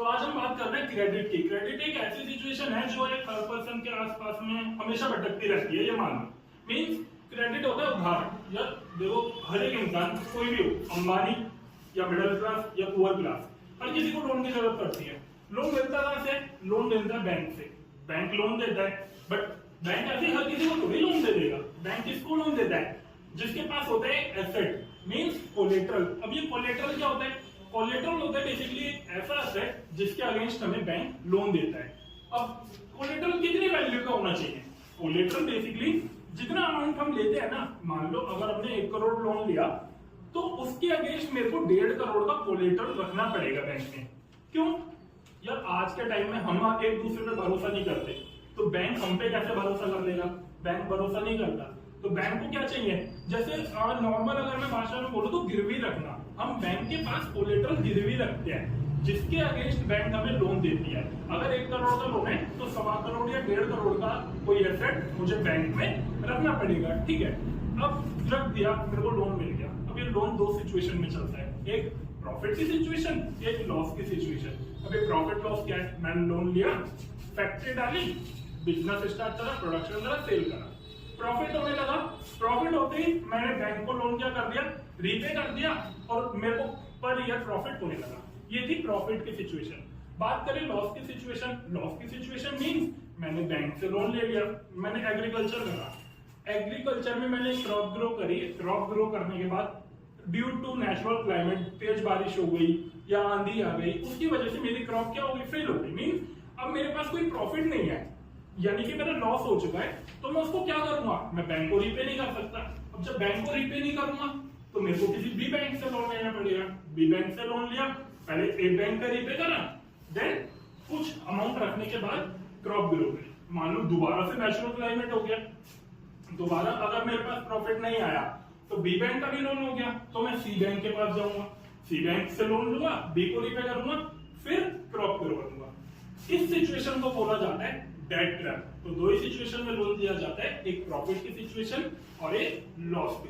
तो आज हम बात कर रहे हैं क्रेडिट की। क्रेडिट एक ऐसी सिचुएशन है जो एक हर पर्सन के आसपास में हमेशा भटकती रहती है। ये मान लो मीन्स क्रेडिट होता है उधार। या देखो हर एक इंसान कोई भी हो, अंबानी या मिडिल क्लास या पुअर क्लास, हर किसी को लोन की जरूरत पड़ती है। लोन मिलता कहां से? लोन मिलता है बैंक से। बैंक लोन देता है, बट बैंक ऐसे हर किसी को थोड़ी लोन दे देगा। बैंक किसको लोन देता है? जिसके पास होता है एसेट, मींस कोलेटरल। अब ये कोलेटरल क्या होता है? कोलेटरल होता है बेसिकली ऐसा एसेट जिसके अगेंस्ट हमें बैंक लोन देता है। अब कोलेटरल कितनी वैल्यू का होना चाहिए? कोलेटरल बेसिकली जितना अमाउंट हम लेते हैं ना, मान लो अगर हमने 1 करोड़ लोन लिया तो उसके अगेंस्ट मेरे को 1.5 करोड़ का कोलेटरल रखना पड़ेगा बैंक में। क्यों? यार आज के टाइम में हम एक दूसरे पे भरोसा नहीं करते, तो बैंक हम पे कैसे भरोसा कर लेगा? बैंक भरोसा नहीं करता, तो बैंक को क्या चाहिए? जैसे नॉर्मल अगर मैं भाषा में बोलूं तो गिरवी रखना। हम बैंक के पास कोलेटरल गिरवी रखते हैं जिसके अगेंस्ट बैंक हमें लोन देती है। अगर 1 करोड़ का लोन है तो 1.25 करोड़ या 1.5 करोड़ का कोई एसेट मुझे बैंक में रखना पड़ेगा। ठीक है, अब रख दिया, मेरे को लोन मिल गया। अब ये लोन 2 सिचुएशन में चलता है, एक प्रॉफिट की सिचुएशन, एक लॉस की सिचुएशन। अब ये प्रॉफिट लॉस क्या है? मैंने लोन लिया, फैक्ट्री डाली, बिजनेस स्टार्ट करा, प्रोडक्शन करा, सेल करा, प्रॉफिट होने लगा। प्रॉफिट होते ही मैंने बैंक को लोन क्या कर दिया? रीपे कर दिया, और मेरे को पर ईयर प्रॉफिट होने लगा। ये थी प्रॉफिट की सिचुएशन। बात करें लॉस की सिचुएशन। लॉस की सिचुएशन मींस मैंने बैंक से लोन ले लिया, मैंने एग्रीकल्चर करा, एग्रीकल्चर में मैंने क्रॉप ग्रो करी। क्रॉप ग्रो करने के बाद ड्यू टू नेचुरल क्लाइमेट, तेज बारिश हो गई या आंधी आ गई, उसकी वजह से मेरी क्रॉप क्या हो गई? फेल हो गई। मींस अब मेरे पास कोई प्रॉफिट नहीं है, यानी कि मेरा लॉस हो चुका है। तो मैं उसको क्या करूंगा? मैं बैंक को रीपे नहीं कर सकता। अब जब बैंक को रीपे नहीं करूंगा तो मेरे को किसी बी बैंक से लोन लेना पड़ेगा। बी बैंक से लोन लिया, पहले ए बैंक का रीपे करा, देन कुछ अमाउंट रखने के बाद क्रॉप ग्रो करी। मान लो दोबारा से नेचुरल क्लाइमेट हो गया, दोबारा अगर मेरे पास प्रॉफिट नहीं आया तो बी बैंक का भी लोन हो गया, तो मैं सी बैंक के पास जाऊंगा, सी बैंक से लोन लूंगा, बी को रीपे करूंगा, फिर क्रॉप ग्रो करूंगा। इस सिचुएशन को बोला जाता है डेट ट्रैप। तो 2 ही सिचुएशन में लोन दिया जाता है, एक प्रॉफिट की सिचुएशन और एक लॉस की